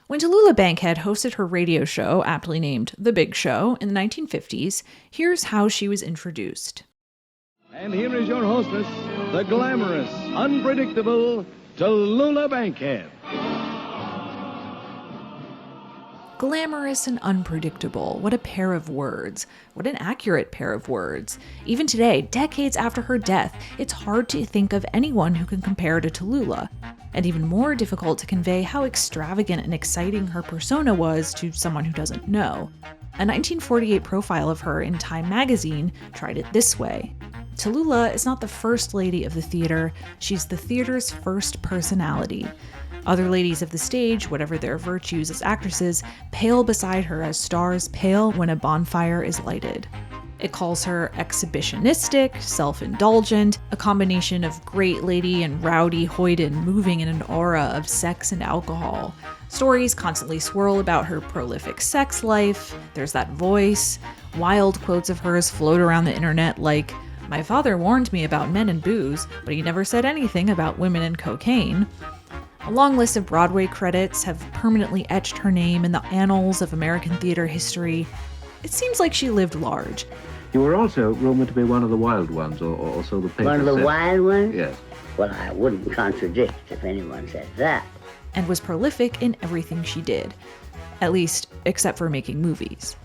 When Tallulah Bankhead hosted her radio show, aptly named The Big Show, in the 1950s, here's how she was introduced. And here is your hostess, the glamorous, unpredictable Tallulah Bankhead. Glamorous and unpredictable. What a pair of words. What an accurate pair of words. Even today, decades after her death, it's hard to think of anyone who can compare to Tallulah, and even more difficult to convey how extravagant and exciting her persona was to someone who doesn't know. A 1948 profile of her in Time magazine tried it this way. Tallulah is not the first lady of the theater, she's the theater's first personality. Other ladies of the stage, whatever their virtues as actresses, pale beside her as stars pale when a bonfire is lighted. It calls her exhibitionistic, self-indulgent, a combination of great lady and rowdy hoyden moving in an aura of sex and alcohol. Stories constantly swirl about her prolific sex life, there's that voice, wild quotes of hers float around the internet like, "My father warned me about men and booze, but he never said anything about women and cocaine." A long list of Broadway credits have permanently etched her name in the annals of American theater history. It seems like she lived large. You were also rumored to be one of the wild ones, or so the papers One of the said. wild ones? Yes. Well, I wouldn't contradict if anyone said that. And was prolific in everything she did. At least, except for making movies.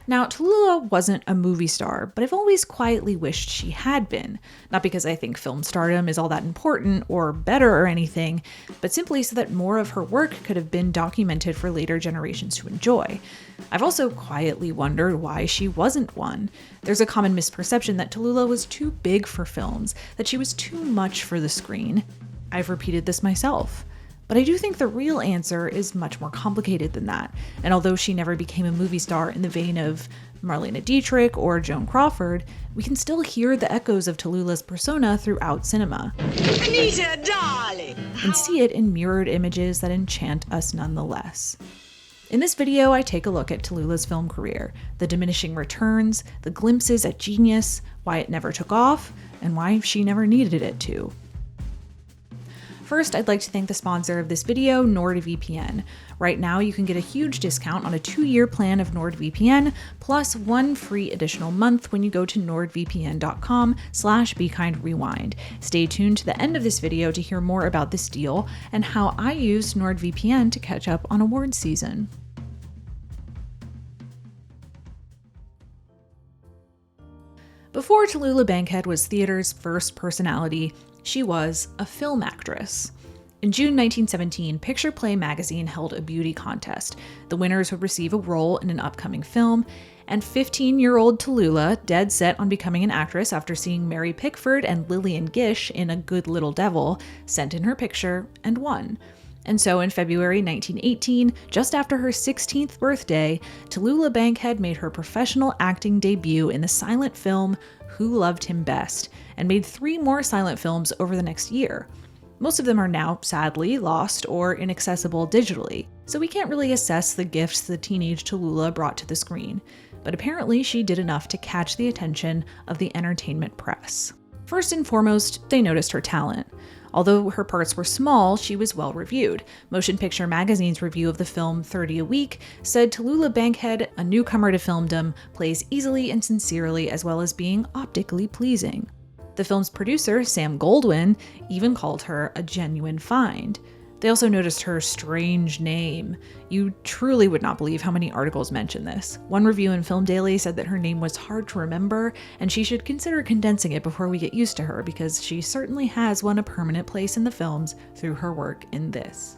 Now, Tallulah wasn't a movie star, but I've always quietly wished she had been. Not because I think film stardom is all that important or better or anything, but simply so that more of her work could have been documented for later generations to enjoy. I've also quietly wondered why she wasn't one. There's a common misperception that Tallulah was too big for films, that she was too much for the screen. I've repeated this myself. But I do think the real answer is much more complicated than that, and although she never became a movie star in the vein of Marlene Dietrich or Joan Crawford, we can still hear the echoes of Tallulah's persona throughout cinema. Anita, darling! And see it in mirrored images that enchant us nonetheless. In this video, I take a look at Tallulah's film career, the diminishing returns, the glimpses at genius, why it never took off, and why she never needed it to. First, I'd like to thank the sponsor of this video, NordVPN. Right now, you can get a huge discount on a 2-year plan of NordVPN, plus 1 free additional month when you go to nordvpn.com/BeKindRewind. Stay tuned to the end of this video to hear more about this deal and how I used NordVPN to catch up on awards season. Before Tallulah Bankhead was theater's first personality, she was a film actress. In June 1917, Picture Play magazine held a beauty contest. The winners would receive a role in an upcoming film, and 15-year-old Tallulah, dead set on becoming an actress after seeing Mary Pickford and Lillian Gish in A Good Little Devil, sent in her picture and won. And so in February 1918, just after her 16th birthday, Tallulah Bankhead made her professional acting debut in the silent film Who Loved Him Best, and made 3 more silent films over the next year. Most of them are now, sadly, lost or inaccessible digitally, so we can't really assess the gifts the teenage Tallulah brought to the screen. But apparently she did enough to catch the attention of the entertainment press. First and foremost, they noticed her talent. Although her parts were small, she was well reviewed. Motion Picture Magazine's review of the film 30 a Week said Tallulah Bankhead, a newcomer to filmdom, plays easily and sincerely as well as being optically pleasing. The film's producer, Sam Goldwyn, even called her a genuine find. They also noticed her strange name. You truly would not believe how many articles mention this. One review in Film Daily said that her name was hard to remember, and she should consider condensing it before we get used to her, because she certainly has won a permanent place in the films through her work in this.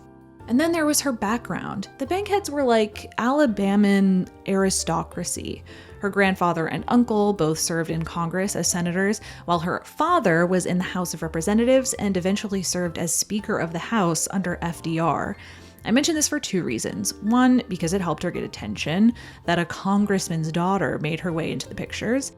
And then there was her background. The Bankheads were like Alabaman aristocracy. Her grandfather and uncle both served in Congress as senators, while her father was in the House of Representatives and eventually served as Speaker of the House under FDR. I mention this for 2 reasons. One, because it helped her get attention, that a congressman's daughter made her way into the pictures.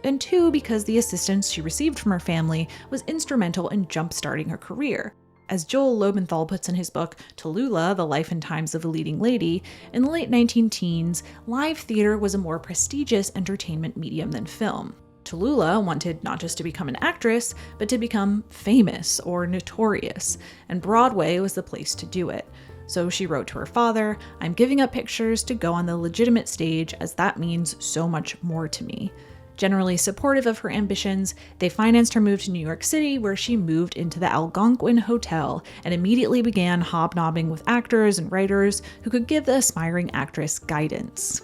And 2, because the assistance she received from her family was instrumental in jump-starting her career. As Joel Lobenthal puts in his book, Tallulah, The Life and Times of a Leading Lady, in the late 19-teens, live theater was a more prestigious entertainment medium than film. Tallulah wanted not just to become an actress, but to become famous or notorious, and Broadway was the place to do it. So she wrote to her father, "I'm giving up pictures to go on the legitimate stage as that means so much more to me." Generally supportive of her ambitions, they financed her move to New York City, where she moved into the Algonquin Hotel and immediately began hobnobbing with actors and writers who could give the aspiring actress guidance.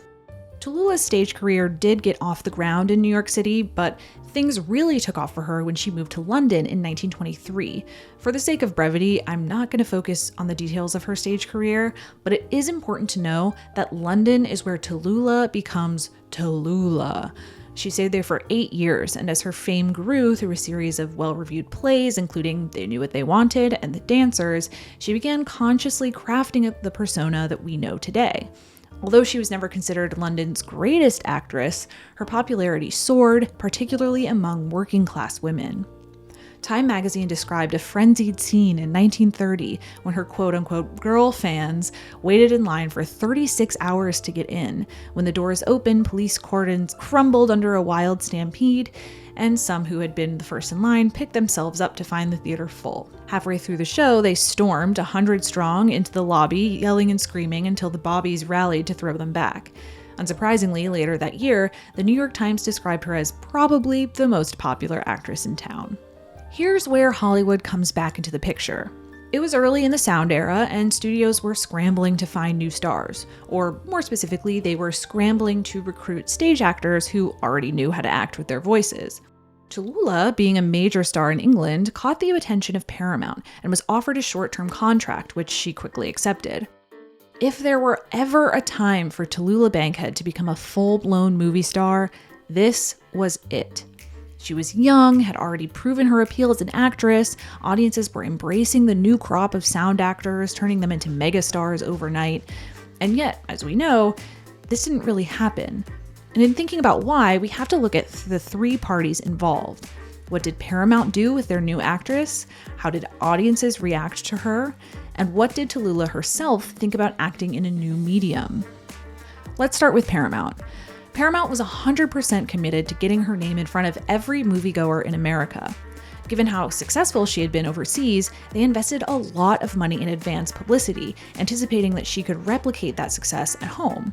Tallulah's stage career did get off the ground in New York City, but things really took off for her when she moved to London in 1923. For the sake of brevity, I'm not going to focus on the details of her stage career, but it is important to know that London is where Tallulah becomes Tallulah. She stayed there for 8 years, and as her fame grew through a series of well-reviewed plays, including They Knew What They Wanted and The Dancers, she began consciously crafting the persona that we know today. Although she was never considered London's greatest actress, her popularity soared, particularly among working-class women. Time magazine described a frenzied scene in 1930 when her quote-unquote girl fans waited in line for 36 hours to get in. When the doors opened, police cordons crumbled under a wild stampede, and some who had been the first in line picked themselves up to find the theater full. Halfway through the show, they stormed 100 strong into the lobby, yelling and screaming until the bobbies rallied to throw them back. Unsurprisingly, later that year, the New York Times described her as probably the most popular actress in town. Here's where Hollywood comes back into the picture. It was early in the sound era, and studios were scrambling to find new stars. Or more specifically, they were scrambling to recruit stage actors who already knew how to act with their voices. Tallulah, being a major star in England, caught the attention of Paramount and was offered a short-term contract, which she quickly accepted. If there were ever a time for Tallulah Bankhead to become a full-blown movie star, this was it. She was young, had already proven her appeal as an actress, audiences were embracing the new crop of sound actors, turning them into megastars overnight. And yet, as we know, this didn't really happen. And in thinking about why, we have to look at the three parties involved. What did Paramount do with their new actress? How did audiences react to her? And what did Tallulah herself think about acting in a new medium? Let's start with Paramount. Paramount was 100% committed to getting her name in front of every moviegoer in America. Given how successful she had been overseas, they invested a lot of money in advance publicity, anticipating that she could replicate that success at home.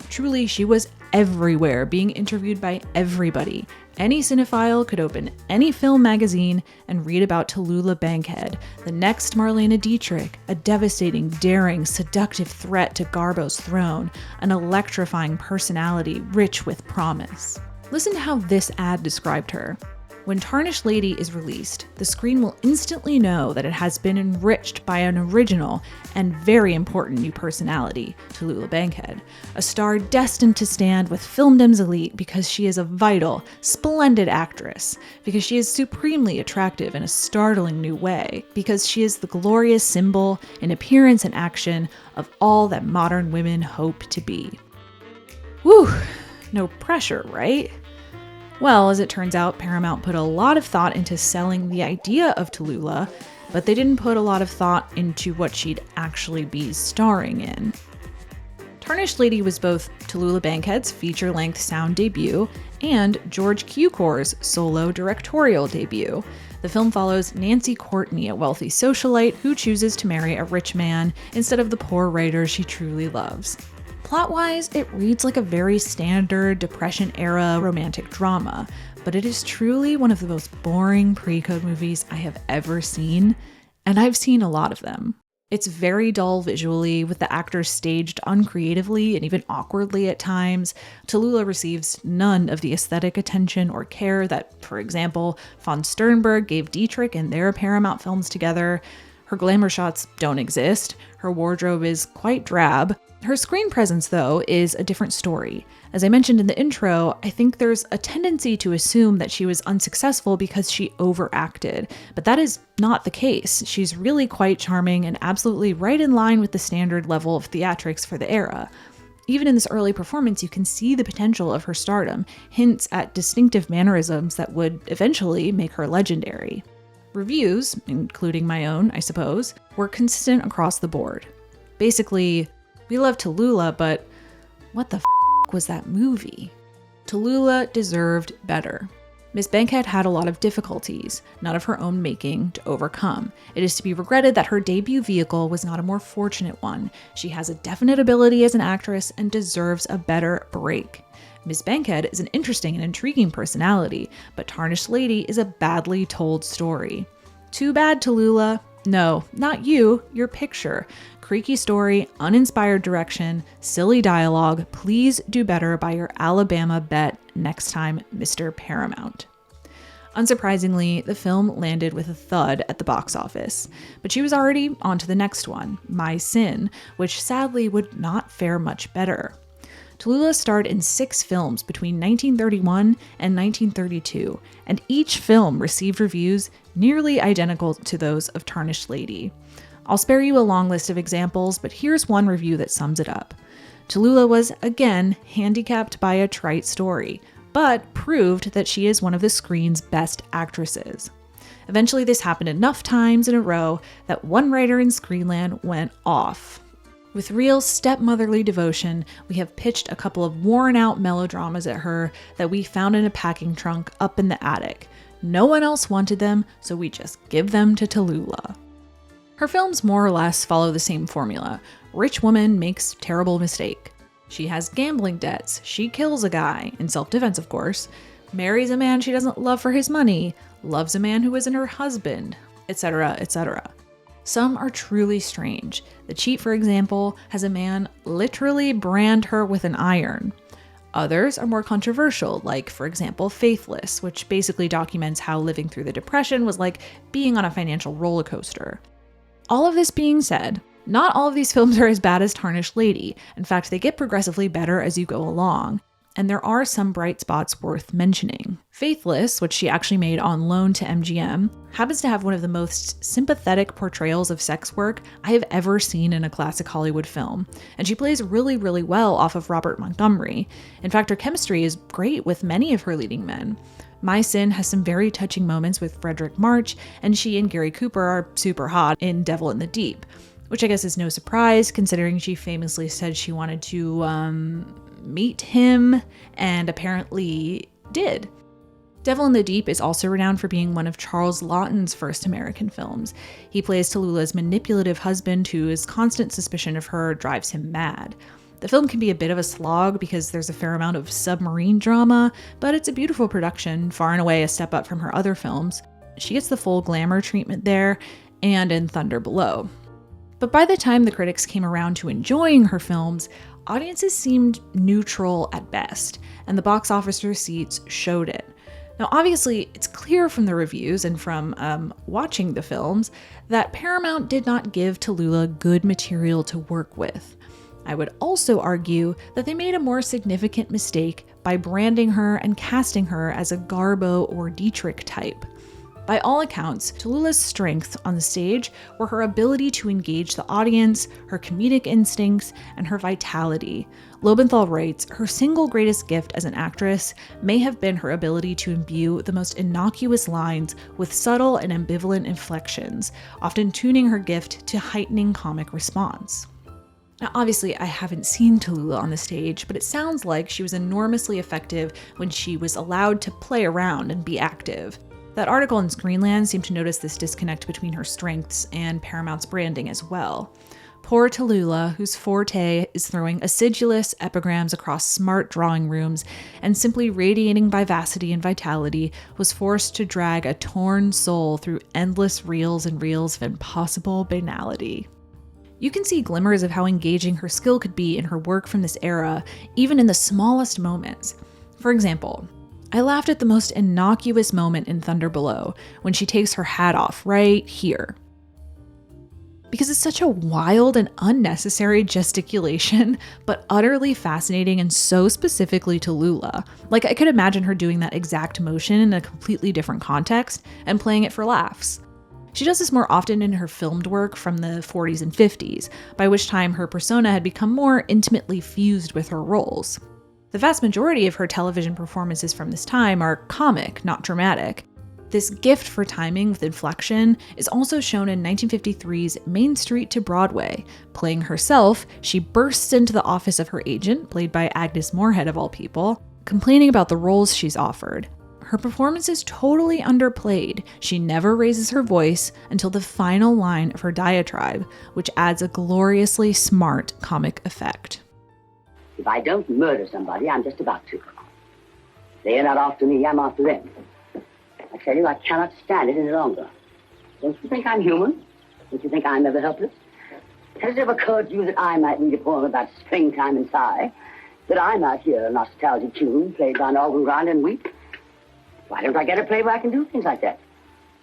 Truly, she was everywhere, being interviewed by everybody. Any cinephile could open any film magazine and read about Tallulah Bankhead, the next Marlene Dietrich, a devastating, daring, seductive threat to Garbo's throne, an electrifying personality rich with promise. Listen to how this ad described her. When Tarnished Lady is released, the screen will instantly know that it has been enriched by an original and very important new personality, Tallulah Bankhead, a star destined to stand with filmdom's elite because she is a vital, splendid actress, because she is supremely attractive in a startling new way, because she is the glorious symbol in appearance and action of all that modern women hope to be. Whew, no pressure, right? Well, as it turns out, Paramount put a lot of thought into selling the idea of Tallulah, but they didn't put a lot of thought into what she'd actually be starring in. Tarnished Lady was both Tallulah Bankhead's feature-length sound debut and George Cukor's solo directorial debut. The film follows Nancy Courtney, a wealthy socialite who chooses to marry a rich man instead of the poor writer she truly loves. Plot-wise, it reads like a very standard Depression-era romantic drama, but it is truly one of the most boring pre-code movies I have ever seen, and I've seen a lot of them. It's very dull visually, with the actors staged uncreatively and even awkwardly at times. Tallulah receives none of the aesthetic attention or care that, for example, von Sternberg gave Dietrich in their Paramount films together. Her glamour shots don't exist. Her wardrobe is quite drab. Her screen presence, though, is a different story. As I mentioned in the intro, I think there's a tendency to assume that she was unsuccessful because she overacted, but that is not the case. She's really quite charming and absolutely right in line with the standard level of theatrics for the era. Even in this early performance, you can see the potential of her stardom, hints at distinctive mannerisms that would eventually make her legendary. Reviews, including my own, I suppose, were consistent across the board. Basically, we love Tallulah, but what the f*** was that movie? Tallulah deserved better. Miss Bankhead had a lot of difficulties, none of her own making, to overcome. It is to be regretted that her debut vehicle was not a more fortunate one. She has a definite ability as an actress and deserves a better break. Miss Bankhead is an interesting and intriguing personality, but Tarnished Lady is a badly told story. Too bad, Tallulah. No, not you, your picture. Creaky story, uninspired direction, silly dialogue. Please do better by your Alabama bet next time, Mr. Paramount. Unsurprisingly, the film landed with a thud at the box office, but she was already on to the next one, My Sin, which sadly would not fare much better. Tallulah starred in 6 films between 1931 and 1932, and each film received reviews nearly identical to those of Tarnished Lady. I'll spare you a long list of examples, but here's one review that sums it up. Tallulah was, again, handicapped by a trite story, but proved that she is one of the screen's best actresses. Eventually, this happened enough times in a row that one writer in Screenland went off. With real stepmotherly devotion, we have pitched a couple of worn-out melodramas at her that we found in a packing trunk up in the attic. No one else wanted them, so we just give them to Tallulah. Her films more or less follow the same formula. Rich woman makes terrible mistake. She has gambling debts. She kills a guy, in self-defense of course. Marries a man she doesn't love for his money. Loves a man who isn't her husband, etc., etc. Some are truly strange. The Cheat, for example, has a man literally brand her with an iron. Others are more controversial, like, for example, Faithless, which basically documents how living through the Depression was like being on a financial roller coaster. All of this being said, not all of these films are as bad as Tarnished Lady. In fact, they get progressively better as you go along. And there are some bright spots worth mentioning. Faithless, which she actually made on loan to MGM, happens to have one of the most sympathetic portrayals of sex work I have ever seen in a classic Hollywood film. And she plays really, really well off of Robert Montgomery. In fact, her chemistry is great with many of her leading men. My Sin has some very touching moments with Frederick March, and she and Gary Cooper are super hot in Devil in the Deep, which I guess is no surprise considering she famously said she wanted to meet him, and apparently did. Devil in the Deep is also renowned for being one of Charles Laughton's first American films. He plays Tallulah's manipulative husband whose constant suspicion of her drives him mad. The film can be a bit of a slog because there's a fair amount of submarine drama, but it's a beautiful production, far and away a step up from her other films. She gets the full glamour treatment there, and in Thunder Below. But by the time the critics came around to enjoying her films, audiences seemed neutral at best, and the box office receipts showed it. Now, obviously, it's clear from the reviews and from watching the films that Paramount did not give Tallulah good material to work with. I would also argue that they made a more significant mistake by branding her and casting her as a Garbo or Dietrich type. By all accounts, Tallulah's strengths on the stage were her ability to engage the audience, her comedic instincts, and her vitality. Lobenthal writes, her single greatest gift as an actress may have been her ability to imbue the most innocuous lines with subtle and ambivalent inflections, often tuning her gift to heightening comic response. Now, obviously, I haven't seen Tallulah on the stage, but it sounds like she was enormously effective when she was allowed to play around and be active. That article in Screenland seemed to notice this disconnect between her strengths and Paramount's branding as well. Poor Tallulah, whose forte is throwing acidulous epigrams across smart drawing rooms and simply radiating vivacity and vitality, was forced to drag a torn soul through endless reels and reels of impossible banality. You can see glimmers of how engaging her skill could be in her work from this era, even in the smallest moments. For example, I laughed at the most innocuous moment in Thunder Below, when she takes her hat off right here. Because it's such a wild and unnecessary gesticulation, but utterly fascinating and so specifically Tallulah. Like, I could imagine her doing that exact motion in a completely different context and playing it for laughs. She does this more often in her filmed work from the 40s and 50s, by which time her persona had become more intimately fused with her roles. The vast majority of her television performances from this time are comic, not dramatic. This gift for timing with inflection is also shown in 1953's Main Street to Broadway. Playing herself, she bursts into the office of her agent, played by Agnes Moorehead of all people, complaining about the roles she's offered. her performance is totally underplayed. She never raises her voice until the final line of her diatribe, which adds a gloriously smart comic effect. If I don't murder somebody, I'm just about to. They're not after me, I'm after them. I tell you, I cannot stand it any longer. Don't you think I'm human? Don't you think I'm ever helpless? Has it ever occurred to you that I might read a poem about springtime and sigh? That I might hear a nostalgic tune played by an organ grinder and weep? Why don't I get a play where I can do things like that?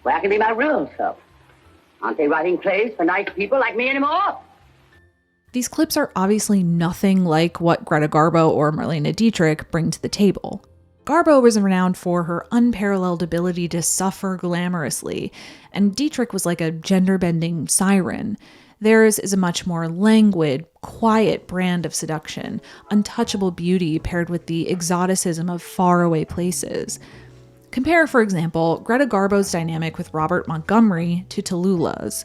Where I can be my real self? Aren't they writing plays for nice people like me anymore? These clips are obviously nothing like what Greta Garbo or Marlene Dietrich bring to the table. Garbo was renowned for her unparalleled ability to suffer glamorously, and Dietrich was like a gender-bending siren. Theirs is a much more languid, quiet brand of seduction, untouchable beauty paired with the exoticism of faraway places. Compare, for example, Greta Garbo's dynamic with Robert Montgomery to Tallulah's.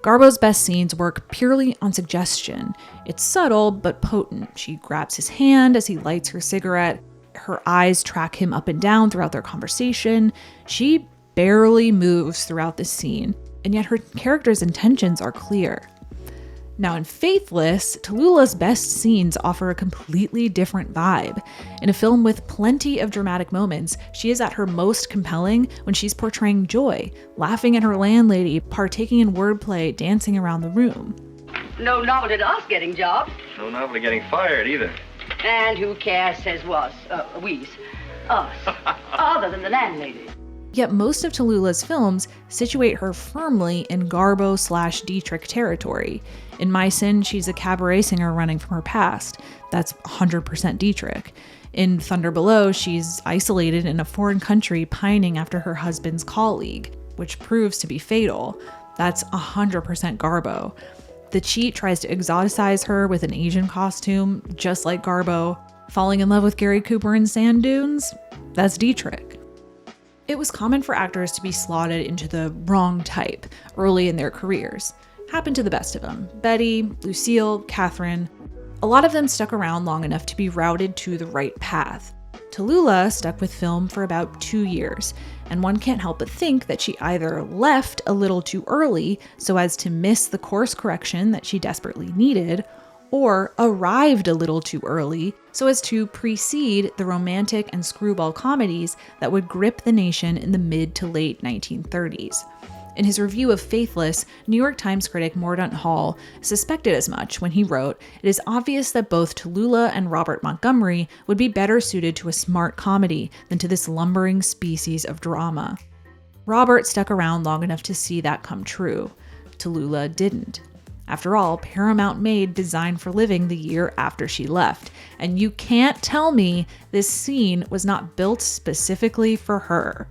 Garbo's best scenes work purely on suggestion. It's subtle but potent. She grabs his hand as he lights her cigarette. Her eyes track him up and down throughout their conversation. She barely moves throughout the scene, and yet her character's intentions are clear. Now in Faithless, Tallulah's best scenes offer a completely different vibe. In a film with plenty of dramatic moments, she is at her most compelling when she's portraying joy, laughing at her landlady, partaking in wordplay, dancing around the room. No novelty to us getting jobs. No novelty getting fired either. And who cares, says we's. Us. Other than the landlady. Yet most of Tallulah's films situate her firmly in Garbo/Dietrich territory. In My Sin, she's a cabaret singer running from her past. That's 100% Dietrich. In Thunder Below, she's isolated in a foreign country pining after her husband's colleague, which proves to be fatal. That's 100% Garbo. The cheat tries to exoticize her with an Asian costume, just like Garbo. Falling in love with Gary Cooper in Sand Dunes? That's Dietrich. It was common for actors to be slotted into the wrong type early in their careers. Happened to the best of them. Betty, Lucille, Catherine. A lot of them stuck around long enough to be routed to the right path. Tallulah stuck with film for about 2 years, and one can't help but think that she either left a little too early so as to miss the course correction that she desperately needed, or arrived a little too early so as to precede the romantic and screwball comedies that would grip the nation in the mid to late 1930s. In his review of Faithless, New York Times critic Mordaunt Hall suspected as much when he wrote, "It is obvious that both Tallulah and Robert Montgomery would be better suited to a smart comedy than to this lumbering species of drama." Robert stuck around long enough to see that come true. Tallulah didn't. After all, Paramount made Design for Living the year after she left, and you can't tell me this scene was not built specifically for her.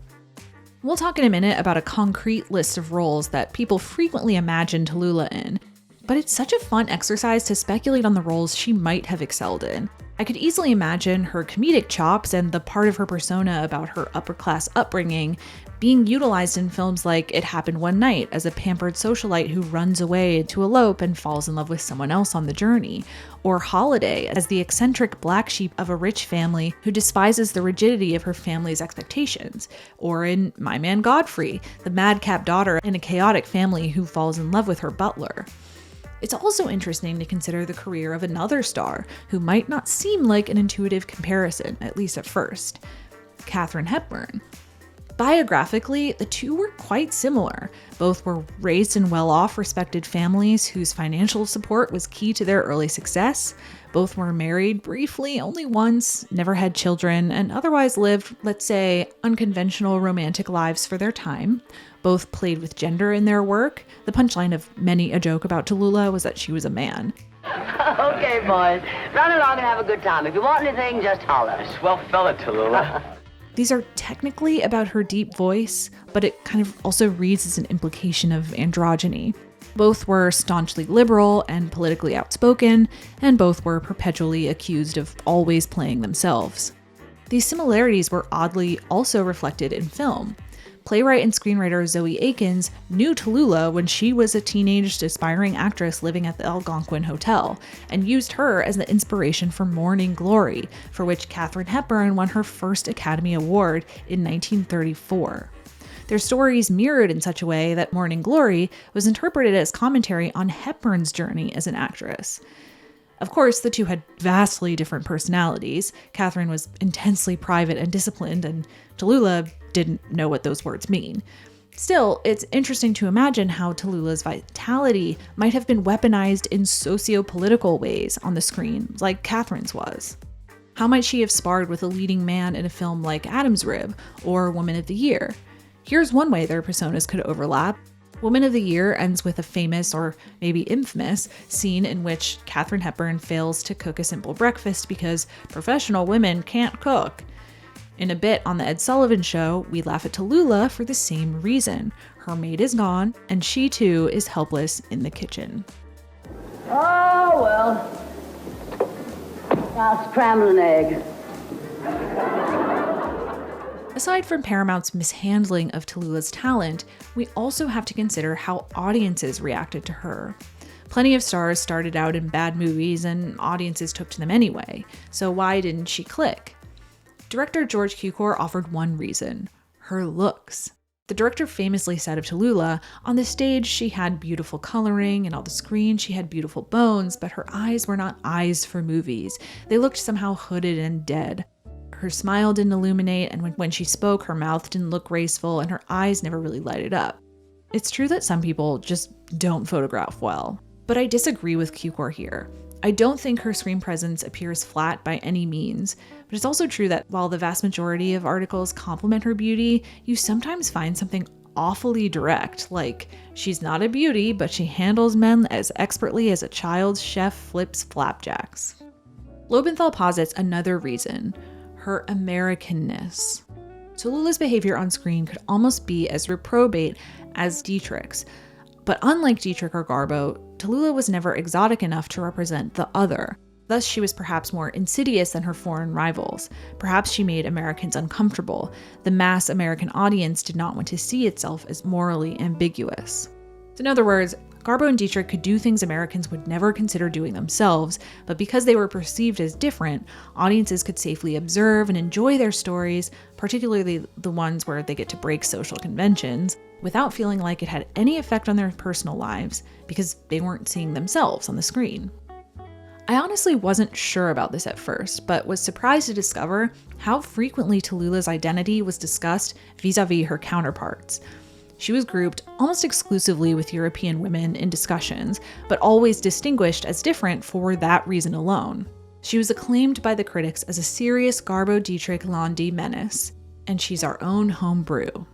We'll talk in a minute about a concrete list of roles that people frequently imagine Tallulah in, but it's such a fun exercise to speculate on the roles she might have excelled in. I could easily imagine her comedic chops and the part of her persona about her upper-class upbringing being utilized in films like It Happened One Night as a pampered socialite who runs away to elope and falls in love with someone else on the journey, or Holiday as the eccentric black sheep of a rich family who despises the rigidity of her family's expectations, or in My Man Godfrey, the madcap daughter in a chaotic family who falls in love with her butler. It's also interesting to consider the career of another star who might not seem like an intuitive comparison, at least at first, Katharine Hepburn. Biographically, the two were quite similar. Both were raised in well-off, respected families whose financial support was key to their early success. Both were married briefly, only once, never had children, and otherwise lived, let's say, unconventional romantic lives for their time. Both played with gender in their work. The punchline of many a joke about Tallulah was that she was a man. Okay, boys. Run along and have a good time. If you want anything, just holler. Swell fella, Tallulah. These are technically about her deep voice, but it kind of also reads as an implication of androgyny. Both were staunchly liberal and politically outspoken, and both were perpetually accused of always playing themselves. These similarities were oddly also reflected in film. Playwright and screenwriter Zoe Akins knew Tallulah when she was a teenage aspiring actress living at the Algonquin Hotel, and used her as the inspiration for Morning Glory, for which Katharine Hepburn won her first Academy Award in 1934. Their stories mirrored in such a way that Morning Glory was interpreted as commentary on Hepburn's journey as an actress. Of course, the two had vastly different personalities. Katharine was intensely private and disciplined, and Tallulah didn't know what those words mean. Still, it's interesting to imagine how Tallulah's vitality might have been weaponized in socio-political ways on the screen, like Katharine's was. How might she have sparred with a leading man in a film like Adam's Rib or Woman of the Year? Here's one way their personas could overlap. Woman of the Year ends with a famous, or maybe infamous, scene in which Katharine Hepburn fails to cook a simple breakfast because professional women can't cook. In a bit on The Ed Sullivan Show, we laugh at Tallulah for the same reason. Her maid is gone, and she too is helpless in the kitchen. Oh, well. I'll scramble an egg. Aside from Paramount's mishandling of Tallulah's talent, we also have to consider how audiences reacted to her. Plenty of stars started out in bad movies and audiences took to them anyway, so why didn't she click? Director George Cukor offered one reason: her looks. The director famously said of Tallulah, on the stage she had beautiful coloring, and on the screen she had beautiful bones, but her eyes were not eyes for movies. They looked somehow hooded and dead. Her smile didn't illuminate, and when she spoke, her mouth didn't look graceful, and her eyes never really lighted up. It's true that some people just don't photograph well, but I disagree with Cukor here. I don't think her screen presence appears flat by any means, but it's also true that while the vast majority of articles compliment her beauty, you sometimes find something awfully direct, like she's not a beauty, but she handles men as expertly as a child's chef flips flapjacks. Lobenthal posits another reason: her Americanness. Tallulah's behavior on screen could almost be as reprobate as Dietrich's, but unlike Dietrich or Garbo, Tallulah was never exotic enough to represent the other. Thus, she was perhaps more insidious than her foreign rivals. Perhaps she made Americans uncomfortable. The mass American audience did not want to see itself as morally ambiguous. In other words, Garbo and Dietrich could do things Americans would never consider doing themselves, but because they were perceived as different, audiences could safely observe and enjoy their stories, particularly the ones where they get to break social conventions, without feeling like it had any effect on their personal lives, because they weren't seeing themselves on the screen. I honestly wasn't sure about this at first, but was surprised to discover how frequently Tallulah's identity was discussed vis-a-vis her counterparts. She was grouped almost exclusively with European women in discussions, but always distinguished as different for that reason alone. She was acclaimed by the critics as a serious Garbo-Dietrich-Landi menace, and she's our own home brew.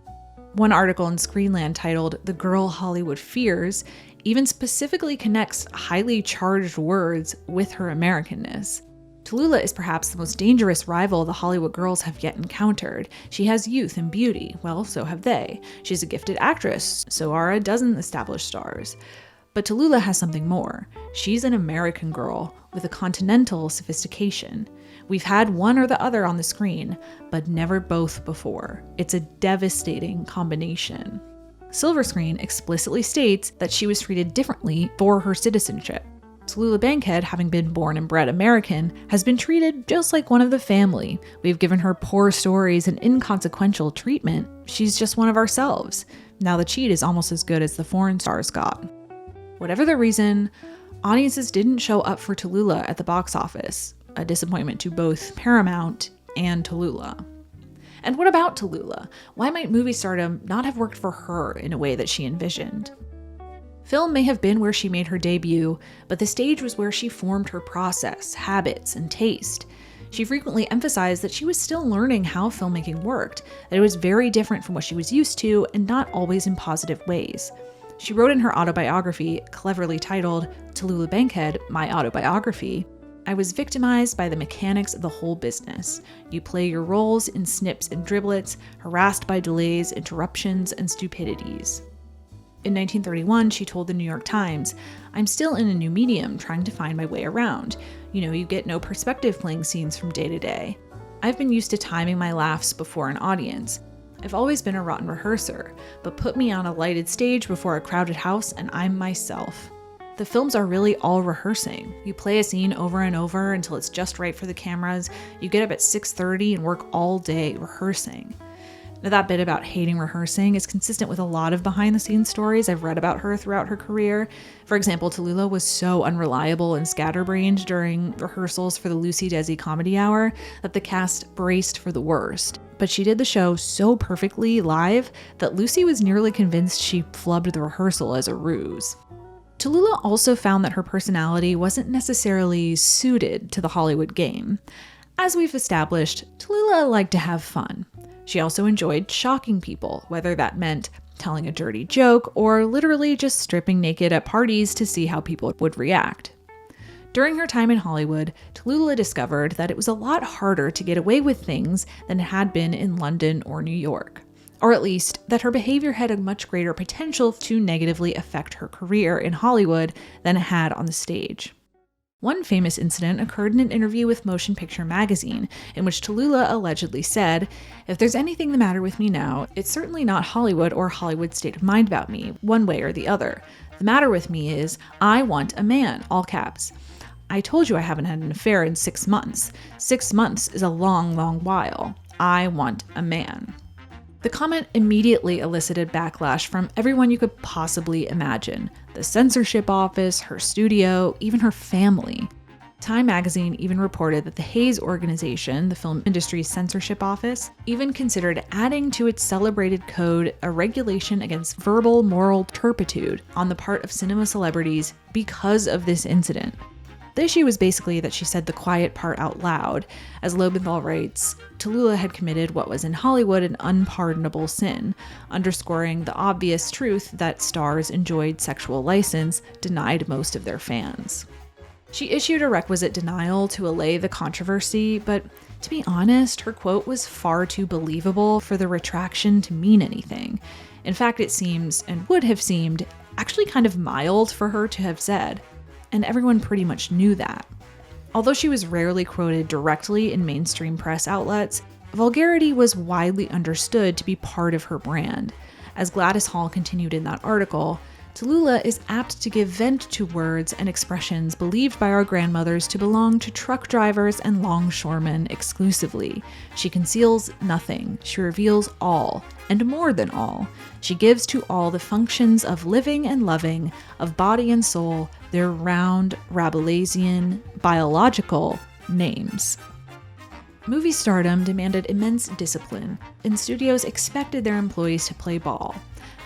One article in Screenland titled "The Girl Hollywood Fears" even specifically connects highly charged words with her Americanness. Tallulah is perhaps the most dangerous rival the Hollywood girls have yet encountered. She has youth and beauty, well, so have they. She's a gifted actress, so are a dozen established stars. But Tallulah has something more. She's an American girl with a continental sophistication. We've had one or the other on the screen, but never both before. It's a devastating combination. Silver Screen explicitly states that she was treated differently for her citizenship. Tallulah Bankhead, having been born and bred American, has been treated just like one of the family. We've given her poor stories and inconsequential treatment. She's just one of ourselves. Now the cheat is almost as good as the foreign stars got. Whatever the reason, audiences didn't show up for Tallulah at the box office, a disappointment to both Paramount and Tallulah. And what about Tallulah? Why might movie stardom not have worked for her in a way that she envisioned? Film may have been where she made her debut, but the stage was where she formed her process, habits, and taste. She frequently emphasized that she was still learning how filmmaking worked, that it was very different from what she was used to, and not always in positive ways. She wrote in her autobiography, cleverly titled Tallulah Bankhead, My Autobiography, "I was victimized by the mechanics of the whole business. You play your roles in snips and driblets, harassed by delays, interruptions, and stupidities." In 1931, she told the New York Times, "I'm still in a new medium, trying to find my way around. You get no perspective playing scenes from day to day. I've been used to timing my laughs before an audience. I've always been a rotten rehearser, but put me on a lighted stage before a crowded house and I'm myself. The films are really all rehearsing. You play a scene over and over until it's just right for the cameras. You get up at 6:30 and work all day rehearsing. Now, that bit about hating rehearsing is consistent with a lot of behind-the-scenes stories I've read about her throughout her career. For example, Tallulah was so unreliable and scatterbrained during rehearsals for the Lucy Desi Comedy Hour that the cast braced for the worst. But she did the show so perfectly live that Lucy was nearly convinced she flubbed the rehearsal as a ruse. Tallulah also found that her personality wasn't necessarily suited to the Hollywood game. As we've established, Tallulah liked to have fun. She also enjoyed shocking people, whether that meant telling a dirty joke or literally just stripping naked at parties to see how people would react. During her time in Hollywood, Tallulah discovered that it was a lot harder to get away with things than it had been in London or New York. Or at least, that her behavior had a much greater potential to negatively affect her career in Hollywood than it had on the stage. One famous incident occurred in an interview with Motion Picture Magazine, in which Tallulah allegedly said, "If there's anything the matter with me now, it's certainly not Hollywood or Hollywood's state of mind about me, one way or the other. The matter with me is, I want a man," all caps. "I told you I haven't had an affair in 6 months. 6 months is a long, long while. I want a man." The comment immediately elicited backlash from everyone you could possibly imagine. The censorship office, her studio, even her family. Time magazine even reported that the Hays organization, the film industry's censorship office, even considered adding to its celebrated code a regulation against verbal moral turpitude on the part of cinema celebrities because of this incident. The issue was basically that she said the quiet part out loud. As Lobenthal writes, Tallulah had committed what was in Hollywood an unpardonable sin, underscoring the obvious truth that stars enjoyed sexual license denied most of their fans. She issued a requisite denial to allay the controversy, but to be honest, her quote was far too believable for the retraction to mean anything. In fact, it seems, and would have seemed, actually kind of mild for her to have said. And everyone pretty much knew that. Although she was rarely quoted directly in mainstream press outlets, vulgarity was widely understood to be part of her brand. As Gladys Hall continued in that article, Tallulah is apt to give vent to words and expressions believed by our grandmothers to belong to truck drivers and longshoremen exclusively. She conceals nothing. She reveals all, and more than all. She gives to all the functions of living and loving, of body and soul, their round, Rabelaisian, biological names. Movie stardom demanded immense discipline, and studios expected their employees to play ball.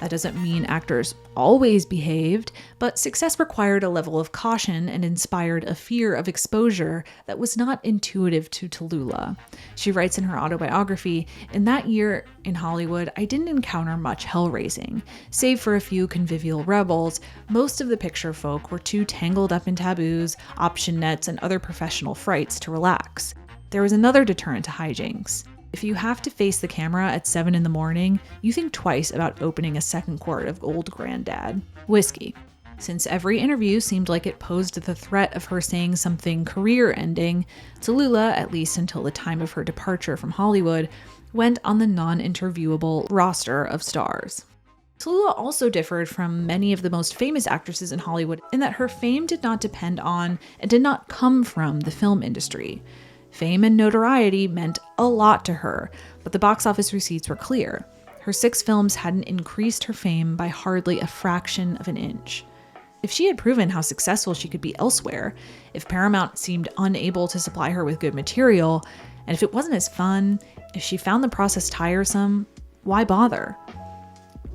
That doesn't mean actors always behaved, but success required a level of caution and inspired a fear of exposure that was not intuitive to Tallulah. She writes in her autobiography, "In that year in Hollywood, I didn't encounter much hell-raising. Save for a few convivial rebels, most of the picture folk were too tangled up in taboos, option nets, and other professional frights to relax. There was another deterrent to hijinks. If you have to face the camera at 7 in the morning, you think twice about opening a second quart of Old Granddad whiskey. Since every interview seemed like it posed the threat of her saying something career-ending, Tallulah, at least until the time of her departure from Hollywood, went on the non-interviewable roster of stars." Tallulah also differed from many of the most famous actresses in Hollywood in that her fame did not depend on and did not come from the film industry. Fame and notoriety meant a lot to her, but the box office receipts were clear. Her 6 films hadn't increased her fame by hardly a fraction of an inch. If she had proven how successful she could be elsewhere, if Paramount seemed unable to supply her with good material, and if it wasn't as fun, if she found the process tiresome, why bother?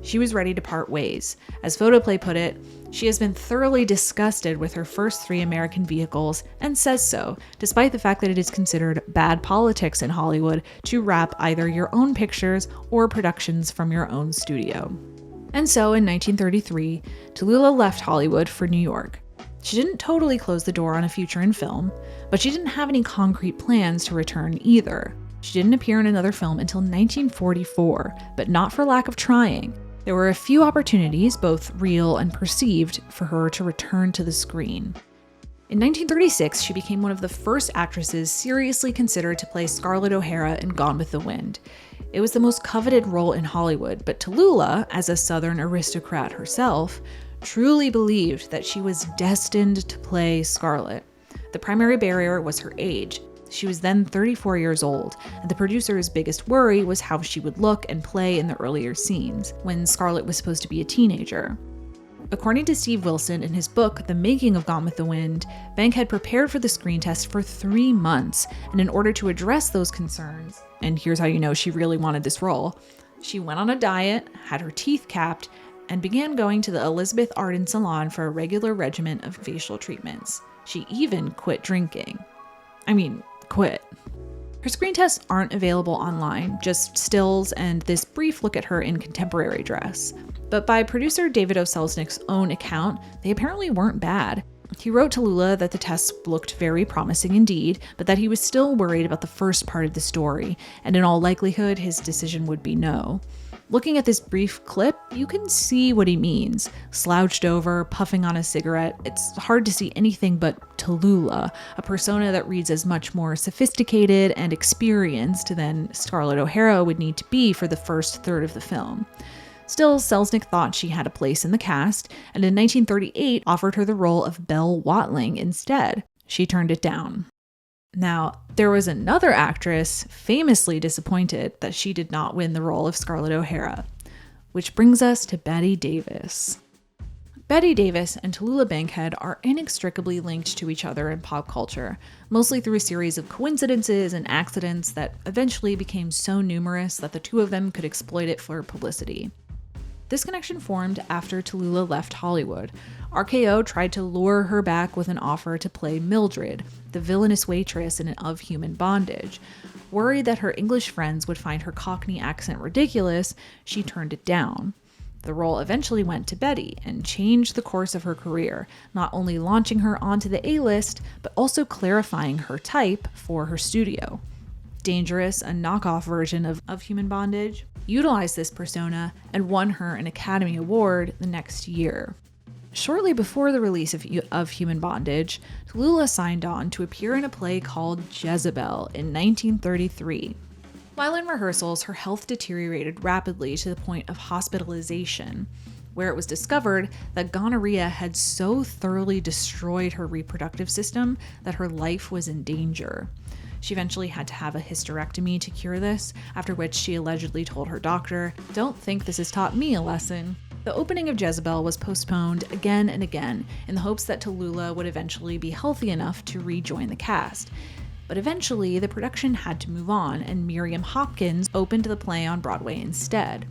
She was ready to part ways. As Photoplay put it, she has been thoroughly disgusted with her first 3 American vehicles and says so, despite the fact that it is considered bad politics in Hollywood to wrap either your own pictures or productions from your own studio. And so in 1933, Tallulah left Hollywood for New York. She didn't totally close the door on a future in film, but she didn't have any concrete plans to return either. She didn't appear in another film until 1944, but not for lack of trying. There were a few opportunities, both real and perceived, for her to return to the screen. In 1936, she became one of the first actresses seriously considered to play Scarlett O'Hara in Gone with the Wind. It was the most coveted role in Hollywood, but Tallulah, as a Southern aristocrat herself, truly believed that she was destined to play Scarlet. The primary barrier was her age. She was then 34 years old, and the producer's biggest worry was how she would look and play in the earlier scenes, when Scarlet was supposed to be a teenager. According to Steve Wilson in his book, The Making of Gone with the Wind, Bankhead prepared for the screen test for 3 months, and in order to address those concerns, and here's how you know she really wanted this role, she went on a diet, had her teeth capped, and began going to the Elizabeth Arden Salon for a regular regimen of facial treatments. She even quit drinking. Quit. Her screen tests aren't available online, just stills and this brief look at her in contemporary dress. But by producer David O. Selznick's own account, they apparently weren't bad. He wrote Tallulah that the tests looked very promising indeed, but that he was still worried about the first part of the story, and in all likelihood, his decision would be no. Looking at this brief clip, you can see what he means. Slouched over, puffing on a cigarette, it's hard to see anything but Tallulah, a persona that reads as much more sophisticated and experienced than Scarlett O'Hara would need to be for the first third of the film. Still, Selznick thought she had a place in the cast, and in 1938 offered her the role of Belle Watling instead. She turned it down. Now, there was another actress famously disappointed that she did not win the role of Scarlett O'Hara, which brings us to Bette Davis. Bette Davis and Tallulah Bankhead are inextricably linked to each other in pop culture, mostly through a series of coincidences and accidents that eventually became so numerous that the two of them could exploit it for publicity. This connection formed after Tallulah left Hollywood. RKO tried to lure her back with an offer to play Mildred, the villainous waitress in Of Human Bondage. Worried that her English friends would find her Cockney accent ridiculous, she turned it down. The role eventually went to Bette and changed the course of her career, not only launching her onto the A-list, but also clarifying her type for her studio. Dangerous, a knockoff version of Human Bondage, utilized this persona and won her an Academy Award the next year. Shortly before the release of Human Bondage, Tallulah signed on to appear in a play called Jezebel in 1933. While in rehearsals, her health deteriorated rapidly to the point of hospitalization, where it was discovered that gonorrhea had so thoroughly destroyed her reproductive system that her life was in danger. She eventually had to have a hysterectomy to cure this, after which she allegedly told her doctor, "Don't think this has taught me a lesson." The opening of Jezebel was postponed again and again in the hopes that Tallulah would eventually be healthy enough to rejoin the cast. But eventually, the production had to move on, and Miriam Hopkins opened the play on Broadway instead.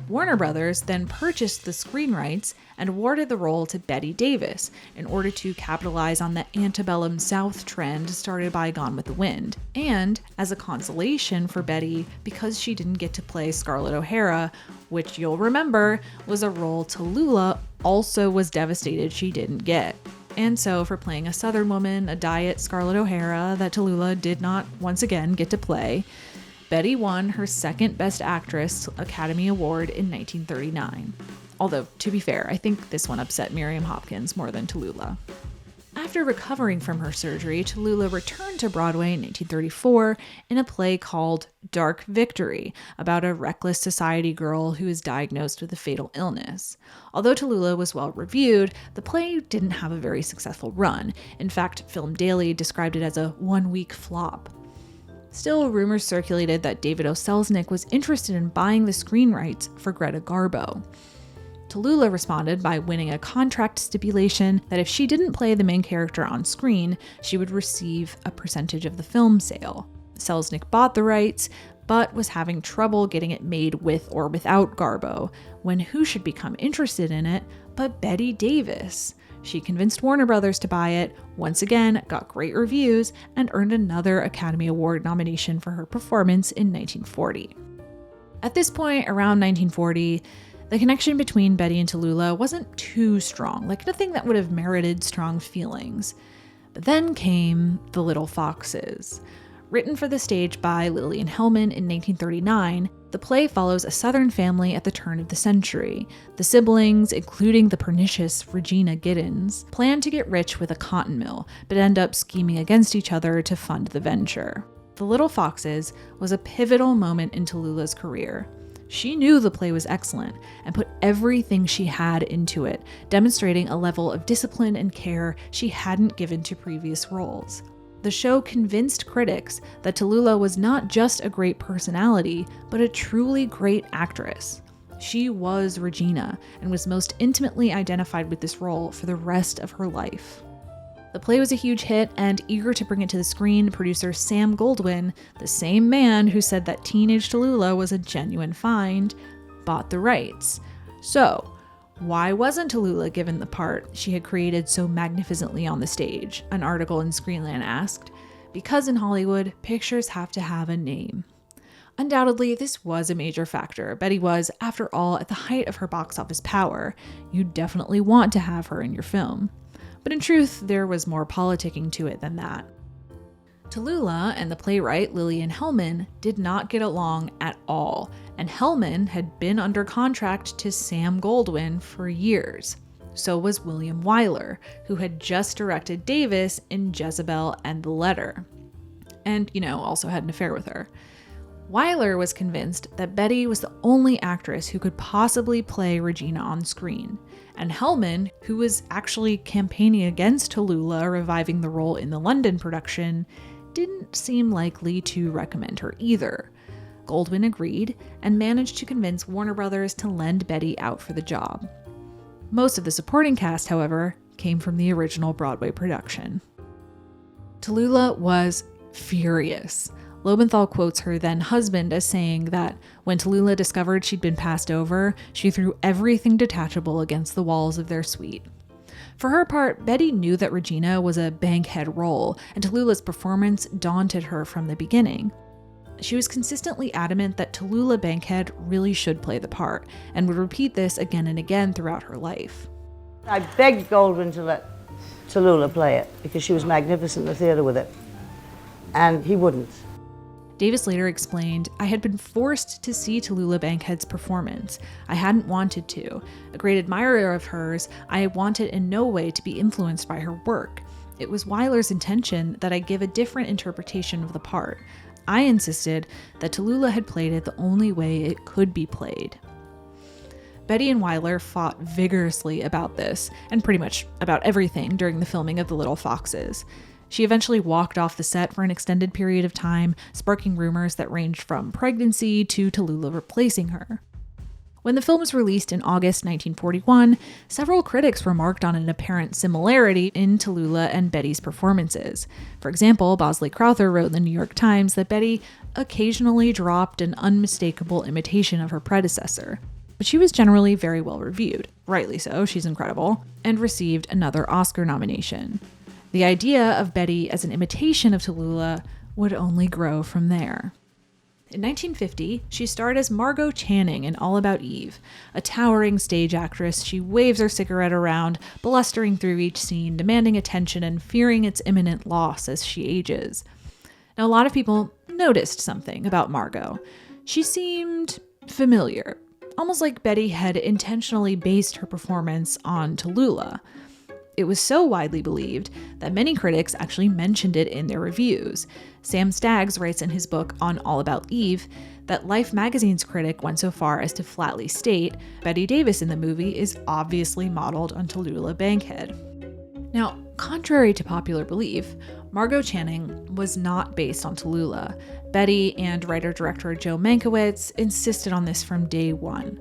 Warner Brothers then purchased the screen rights and awarded the role to Bette Davis in order to capitalize on the antebellum South trend started by Gone with the Wind. And, as a consolation for Bette, because she didn't get to play Scarlett O'Hara, which you'll remember was a role Tallulah also was devastated she didn't get. And so, for playing a Southern woman, a diet Scarlett O'Hara that Tallulah did not once again get to play, Bette won her second Best Actress Academy Award in 1939. Although, to be fair, I think this one upset Miriam Hopkins more than Tallulah. After recovering from her surgery, Tallulah returned to Broadway in 1934 in a play called Dark Victory, about a reckless society girl who is diagnosed with a fatal illness. Although Tallulah was well reviewed, the play didn't have a very successful run. In fact, Film Daily described it as a one-week flop. Still, rumors circulated that David O. Selznick was interested in buying the screen rights for Greta Garbo. Tallulah responded by winning a contract stipulation that if she didn't play the main character on screen, she would receive a percentage of the film sale. Selznick bought the rights, but was having trouble getting it made with or without Garbo, when who should become interested in it but Bette Davis? She convinced Warner Brothers to buy it, once again got great reviews, and earned another Academy Award nomination for her performance in 1940. At this point, around 1940, the connection between Bette and Tallulah wasn't too strong, like nothing that would have merited strong feelings. But then came The Little Foxes. Written for the stage by Lillian Hellman in 1939, the play follows a Southern family at the turn of the century. The siblings, including the pernicious Regina Giddens, plan to get rich with a cotton mill, but end up scheming against each other to fund the venture. The Little Foxes was a pivotal moment in Tallulah's career. She knew the play was excellent and put everything she had into it, demonstrating a level of discipline and care she hadn't given to previous roles. The show convinced critics that Tallulah was not just a great personality, but a truly great actress. She was Regina and was most intimately identified with this role for the rest of her life. The play was a huge hit, and eager to bring it to the screen, producer Sam Goldwyn, the same man who said that teenage Tallulah was a genuine find, bought the rights. So, why wasn't Tallulah given the part she had created so magnificently on the stage? An article in Screenland asked. Because in Hollywood, pictures have to have a name. Undoubtedly, this was a major factor. Betty was, after all, at the height of her box office power. You'd definitely want to have her in your film. But in truth, there was more politicking to it than that. Tallulah and the playwright Lillian Hellman did not get along at all, and Hellman had been under contract to Sam Goldwyn for years. So was William Wyler, who had just directed Davis in Jezebel and The Letter. And, also had an affair with her. Wyler was convinced that Betty was the only actress who could possibly play Regina on screen. And Hellman, who was actually campaigning against Tallulah reviving the role in the London production, didn't seem likely to recommend her either. Goldwyn agreed and managed to convince Warner Brothers to lend Betty out for the job. Most of the supporting cast, however, came from the original Broadway production. Tallulah was furious. Lobenthal quotes her then husband as saying that when Tallulah discovered she'd been passed over, she threw everything detachable against the walls of their suite. For her part, Betty knew that Regina was a Bankhead role, and Tallulah's performance daunted her from the beginning. She was consistently adamant that Tallulah Bankhead really should play the part, and would repeat this again and again throughout her life. I begged Goldwyn to let Tallulah play it, because she was magnificent in the theater with it, and he wouldn't. Davis later explained, I had been forced to see Tallulah Bankhead's performance. I hadn't wanted to. A great admirer of hers, I wanted in no way to be influenced by her work. It was Wyler's intention that I give a different interpretation of the part. I insisted that Tallulah had played it the only way it could be played. Betty and Wyler fought vigorously about this, and pretty much about everything during the filming of The Little Foxes. She eventually walked off the set for an extended period of time, sparking rumors that ranged from pregnancy to Tallulah replacing her. When the film was released in August 1941, several critics remarked on an apparent similarity in Tallulah and Betty's performances. For example, Bosley Crowther wrote in the New York Times that Betty occasionally dropped an unmistakable imitation of her predecessor. But she was generally very well reviewed, rightly so, she's incredible, and received another Oscar nomination. The idea of Betty as an imitation of Tallulah would only grow from there. In 1950, she starred as Margot Channing in All About Eve. A towering stage actress, she waves her cigarette around, blustering through each scene, demanding attention and fearing its imminent loss as she ages. Now, a lot of people noticed something about Margot. She seemed familiar, almost like Betty had intentionally based her performance on Tallulah. It was so widely believed that many critics actually mentioned it in their reviews. Sam Staggs writes in his book On All About Eve that Life magazine's critic went so far as to flatly state Betty Davis in the movie is obviously modeled on Tallulah Bankhead. Now, contrary to popular belief, Margot Channing was not based on Tallulah. Betty and writer-director Joe Mankiewicz insisted on this from day one.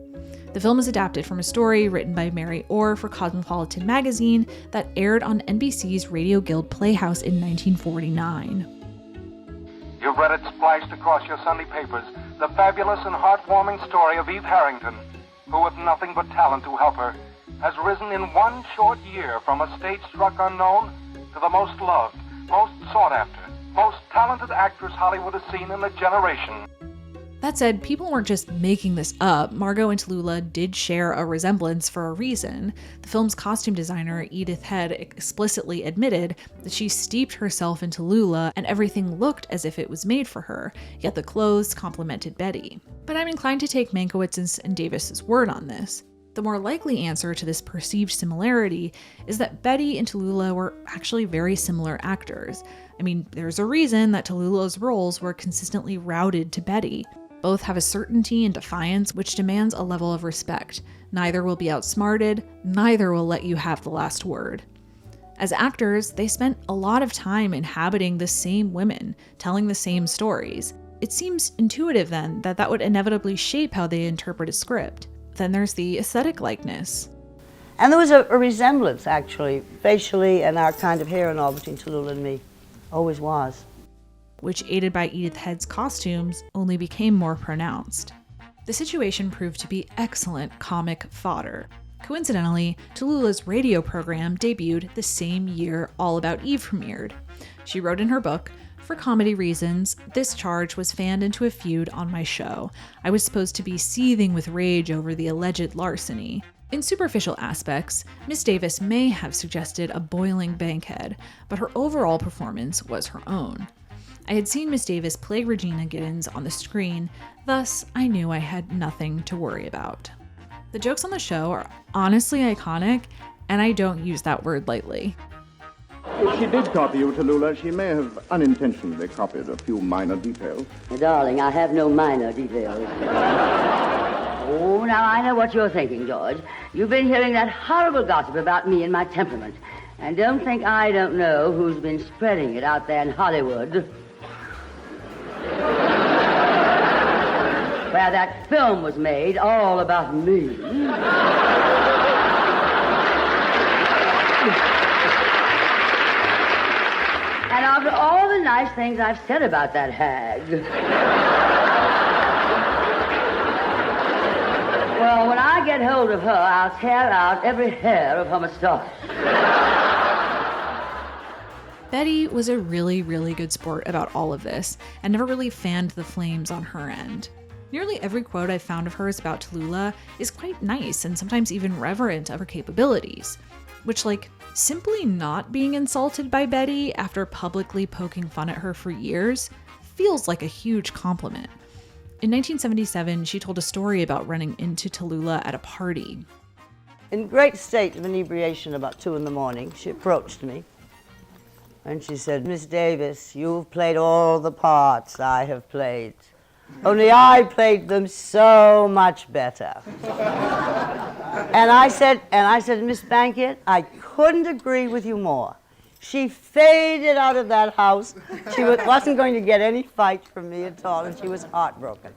The film is adapted from a story written by Mary Orr for Cosmopolitan magazine that aired on NBC's Radio Guild Playhouse in 1949. You've read it splashed across your Sunday papers, the fabulous and heartwarming story of Eve Harrington, who with nothing but talent to help her, has risen in one short year from a stage-struck unknown to the most loved, most sought-after, most talented actress Hollywood has seen in a generation. That said, people weren't just making this up. Margot and Tallulah did share a resemblance for a reason. The film's costume designer, Edith Head, explicitly admitted that she steeped herself in Tallulah and everything looked as if it was made for her, yet the clothes complemented Betty. But I'm inclined to take Mankiewicz's and Davis's word on this. The the more likely answer to this perceived similarity is that Betty and Tallulah were actually very similar actors. I mean, there's a reason that Tallulah's roles were consistently routed to Betty. Both have a certainty and defiance which demands a level of respect. Neither will be outsmarted, neither will let you have the last word. As actors, they spent a lot of time inhabiting the same women, telling the same stories. It seems intuitive then that that would inevitably shape how they interpret a script. Then there's the aesthetic likeness. And there was a resemblance, actually, facially and our kind of hair and all between Tallulah and me. Always was. Which, aided by Edith Head's costumes, only became more pronounced. The situation proved to be excellent comic fodder. Coincidentally, Tallulah's radio program debuted the same year All About Eve premiered. She wrote in her book, "For comedy reasons, this charge was fanned into a feud on my show. I was supposed to be seething with rage over the alleged larceny." In superficial aspects, Miss Davis may have suggested a boiling Bankhead, but her overall performance was her own. I had seen Miss Davis play Regina Giddens on the screen, thus I knew I had nothing to worry about. The jokes on the show are honestly iconic, and I don't use that word lightly. If she did copy you, Tallulah, she may have unintentionally copied a few minor details. Darling, I have no minor details. Oh, now I know what you're thinking, George. You've been hearing that horrible gossip about me and my temperament. And don't think I don't know who's been spreading it out there in Hollywood. Where that film was made all about me. And after all the nice things I've said about that hag, well, when I get hold of her, I'll tear out every hair of her mustache. Betty was a really, really good sport about all of this, and never really fanned the flames on her end. Nearly every quote I've found of hers about Tallulah is quite nice and sometimes even reverent of her capabilities. Which, simply not being insulted by Betty after publicly poking fun at her for years feels like a huge compliment. In 1977, she told a story about running into Tallulah at a party. In great state of inebriation about 2 a.m, she approached me and she said, "Miss Davis, you've played all the parts I have played. Only I played them so much better." And I said, "Miss Bankhead, I couldn't agree with you more." She faded out of that house. She wasn't going to get any fight from me at all, and she was heartbroken.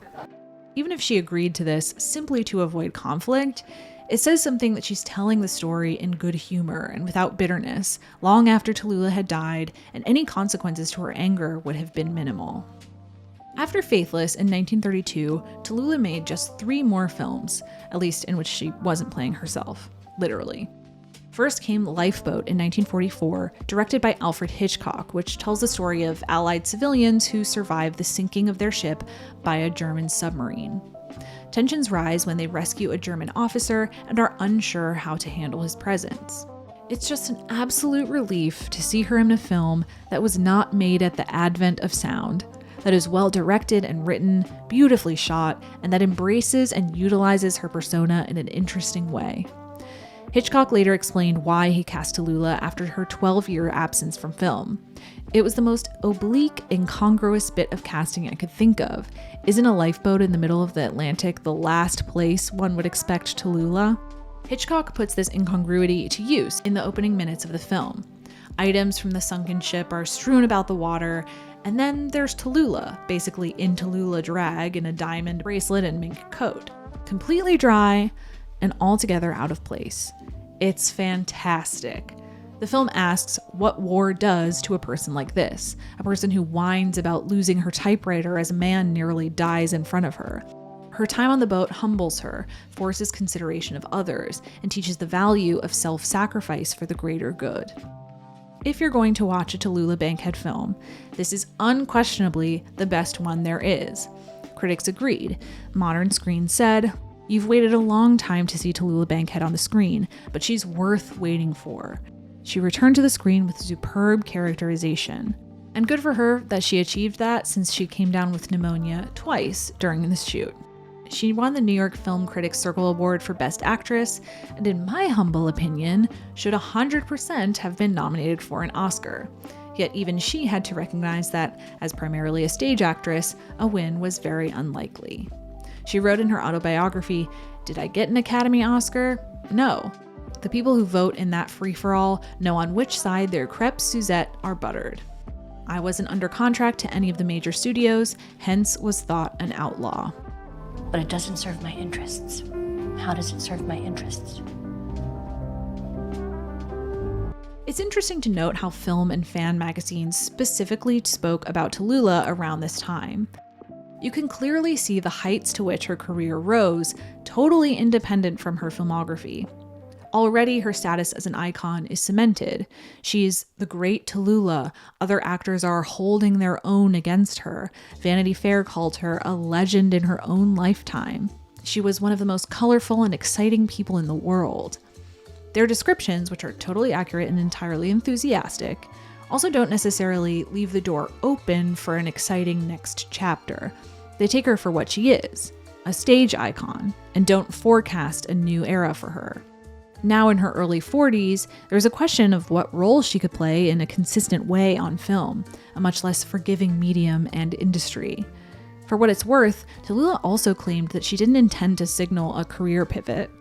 Even if she agreed to this simply to avoid conflict, it says something that she's telling the story in good humor and without bitterness, long after Tallulah had died, and any consequences to her anger would have been minimal. After Faithless in 1932, Tallulah made just 3 more films, at least in which she wasn't playing herself, literally. First came Lifeboat in 1944, directed by Alfred Hitchcock, which tells the story of Allied civilians who survive the sinking of their ship by a German submarine. Tensions rise when they rescue a German officer and are unsure how to handle his presence. It's just an absolute relief to see her in a film that was not made at the advent of sound, that is well directed and written, beautifully shot, and that embraces and utilizes her persona in an interesting way. Hitchcock later explained why he cast Tallulah after her 12-year absence from film. It was the most oblique, incongruous bit of casting I could think of. Isn't a lifeboat in the middle of the Atlantic the last place one would expect Tallulah? Hitchcock puts this incongruity to use in the opening minutes of the film. Items from the sunken ship are strewn about the water, and then there's Tallulah, basically in Tallulah drag in a diamond bracelet and mink coat. Completely dry and altogether out of place. It's fantastic. The film asks what war does to a person like this, a person who whines about losing her typewriter as a man nearly dies in front of her. Her time on the boat humbles her, forces consideration of others, and teaches the value of self-sacrifice for the greater good. If you're going to watch a Tallulah Bankhead film, this is unquestionably the best one there is. Critics agreed. Modern Screen said, "You've waited a long time to see Tallulah Bankhead on the screen, but she's worth waiting for. She returned to the screen with superb characterization. And good for her that she achieved that, since she came down with pneumonia twice during this shoot. She won the New York Film Critics Circle Award for Best Actress, and in my humble opinion, should 100% have been nominated for an Oscar. Yet even she had to recognize that, as primarily a stage actress, a win was very unlikely. She wrote in her autobiography, "Did I get an Academy Oscar? No. The people who vote in that free-for-all know on which side their crêpes Suzette are buttered. I wasn't under contract to any of the major studios, hence was thought an outlaw." But it doesn't serve my interests. How does it serve my interests? It's interesting to note how film and fan magazines specifically spoke about Tallulah around this time. You can clearly see the heights to which her career rose, totally independent from her filmography. Already her status as an icon is cemented. She's the great Tallulah. Other actors are holding their own against her. Vanity Fair called her a legend in her own lifetime. She was one of the most colorful and exciting people in the world. Their descriptions, which are totally accurate and entirely enthusiastic, also don't necessarily leave the door open for an exciting next chapter. They take her for what she is, a stage icon, and don't forecast a new era for her. Now in her early 40s, there's a question of what role she could play in a consistent way on film, a much less forgiving medium and industry. For what it's worth, Tallulah also claimed that she didn't intend to signal a career pivot.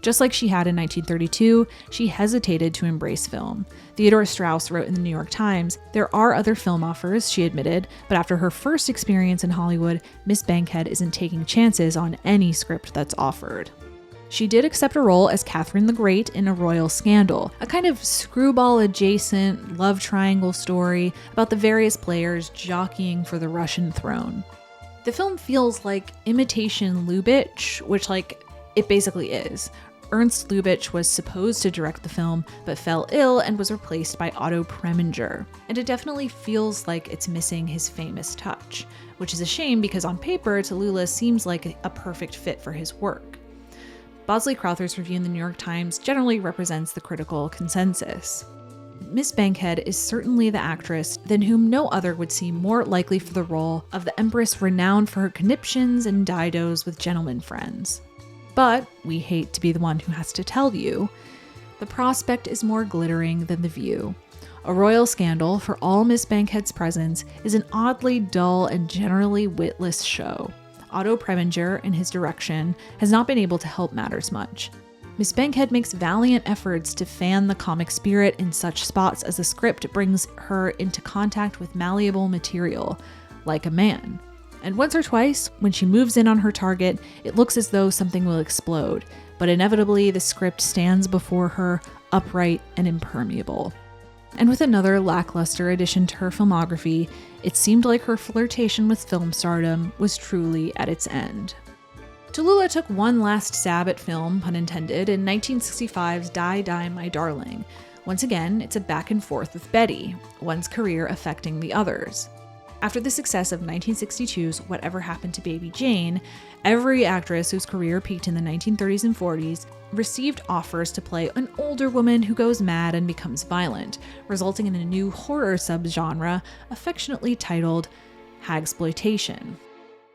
Just like she had in 1932, she hesitated to embrace film. Theodore Strauss wrote in the New York Times, "There are other film offers," she admitted, but after her first experience in Hollywood, Miss Bankhead isn't taking chances on any script that's offered. She did accept a role as Catherine the Great in A Royal Scandal, a kind of screwball-adjacent love triangle story about the various players jockeying for the Russian throne. The film feels like imitation Lubitsch, which, it basically is. Ernst Lubitsch was supposed to direct the film, but fell ill and was replaced by Otto Preminger. And it definitely feels like it's missing his famous touch, which is a shame because on paper, Tallulah seems like a perfect fit for his work. Bosley Crowther's review in the New York Times generally represents the critical consensus. Miss Bankhead is certainly the actress than whom no other would seem more likely for the role of the empress renowned for her conniptions and didos with gentlemen friends. But we hate to be the one who has to tell you, the prospect is more glittering than the view. A Royal Scandal, for all Miss Bankhead's presence, is an oddly dull and generally witless show. Otto Preminger, in his direction, has not been able to help matters much. Miss Bankhead makes valiant efforts to fan the comic spirit in such spots as the script brings her into contact with malleable material, like a man. And once or twice, when she moves in on her target, it looks as though something will explode, but inevitably the script stands before her, upright and impermeable. And with another lackluster addition to her filmography, it seemed like her flirtation with film stardom was truly at its end. Tallulah took one last stab at film, pun intended, in 1965's Die, Die, My Darling. Once again, it's a back and forth with Betty, one's career affecting the other's. After the success of 1962's Whatever Happened to Baby Jane, every actress whose career peaked in the 1930s and 40s received offers to play an older woman who goes mad and becomes violent, resulting in a new horror subgenre affectionately titled hagsploitation.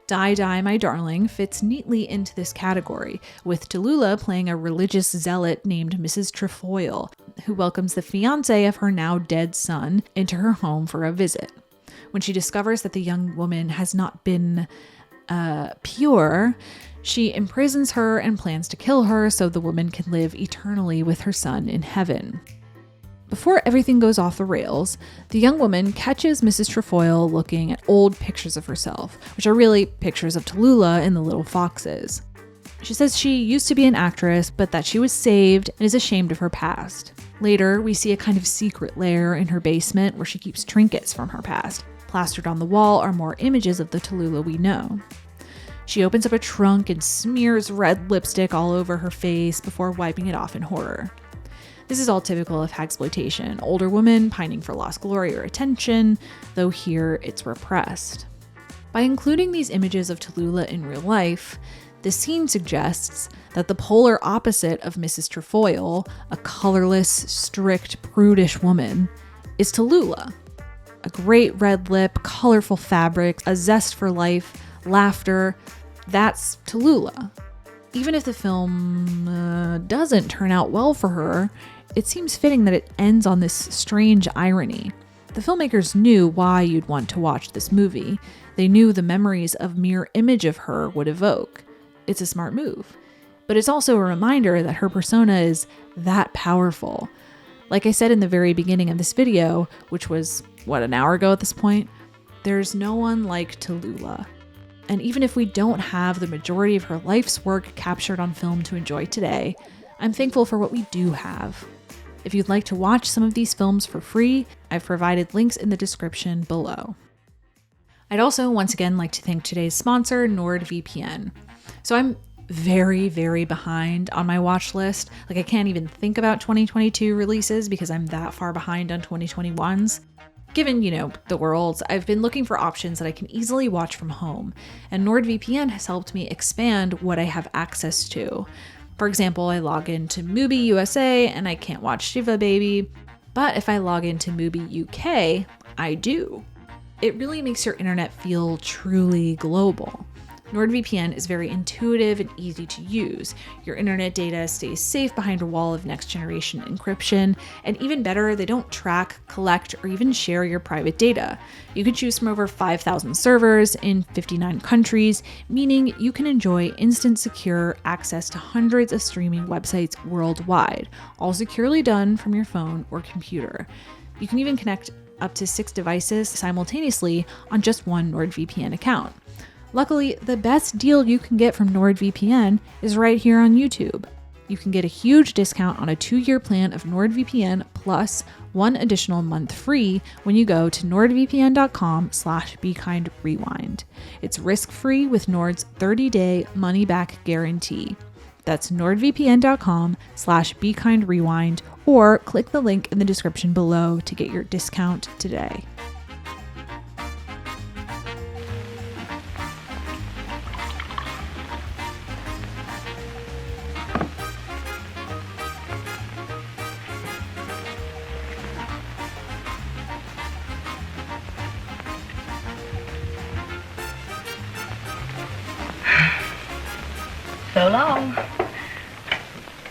Die, Die, My Darling fits neatly into this category, with Tallulah playing a religious zealot named Mrs. Trefoil, who welcomes the fiancé of her now dead son into her home for a visit. When she discovers that the young woman has not been pure, she imprisons her and plans to kill her so the woman can live eternally with her son in heaven. Before everything goes off the rails, the young woman catches Mrs. Trefoil looking at old pictures of herself, which are really pictures of Tallulah in The Little Foxes. She says she used to be an actress, but that she was saved and is ashamed of her past. Later, we see a kind of secret lair in her basement where she keeps trinkets from her past. Plastered on the wall are more images of the Tallulah we know. She opens up a trunk and smears red lipstick all over her face before wiping it off in horror. This is all typical of hagsploitation, older women pining for lost glory or attention, though here it's repressed. By including these images of Tallulah in real life, the scene suggests that the polar opposite of Mrs. Trefoil, a colorless, strict, prudish woman, is Tallulah. A great red lip, colorful fabrics, a zest for life, laughter, That's Tallulah. Even if the film doesn't turn out well for her, it seems fitting that it ends on this strange irony. The filmmakers knew why you'd want to watch this movie. They knew the memories a mirror image of her would evoke. It's a smart move. But it's also a reminder that her persona is that powerful. Like I said in the very beginning of this video, which was, an hour ago at this point, there's no one like Tallulah. And even if we don't have the majority of her life's work captured on film to enjoy today, I'm thankful for what we do have. If you'd like to watch some of these films for free, I've provided links in the description below. I'd also once again like to thank today's sponsor, NordVPN. So I'm very, very behind on my watch list. I can't even think about 2022 releases because I'm that far behind on 2021's. Given, the worlds, I've been looking for options that I can easily watch from home, and NordVPN has helped me expand what I have access to. For example, I log into Mubi USA and I can't watch Shiva Baby, but if I log into Mubi UK, I do. It really makes your internet feel truly global. NordVPN is very intuitive and easy to use. Your internet data stays safe behind a wall of next-generation encryption, and even better, they don't track, collect, or even share your private data. You can choose from over 5,000 servers in 59 countries, meaning you can enjoy instant, secure access to hundreds of streaming websites worldwide, all securely done from your phone or computer. You can even connect up to 6 devices simultaneously on just one NordVPN account. Luckily, the best deal you can get from NordVPN is right here on YouTube. You can get a huge discount on a 2-year plan of NordVPN plus 1 additional month free when you go to nordvpn.com/BeKindRewind. It's risk-free with Nord's 30-day money-back guarantee. That's nordvpn.com/BeKindRewind, or click the link in the description below to get your discount today. So long.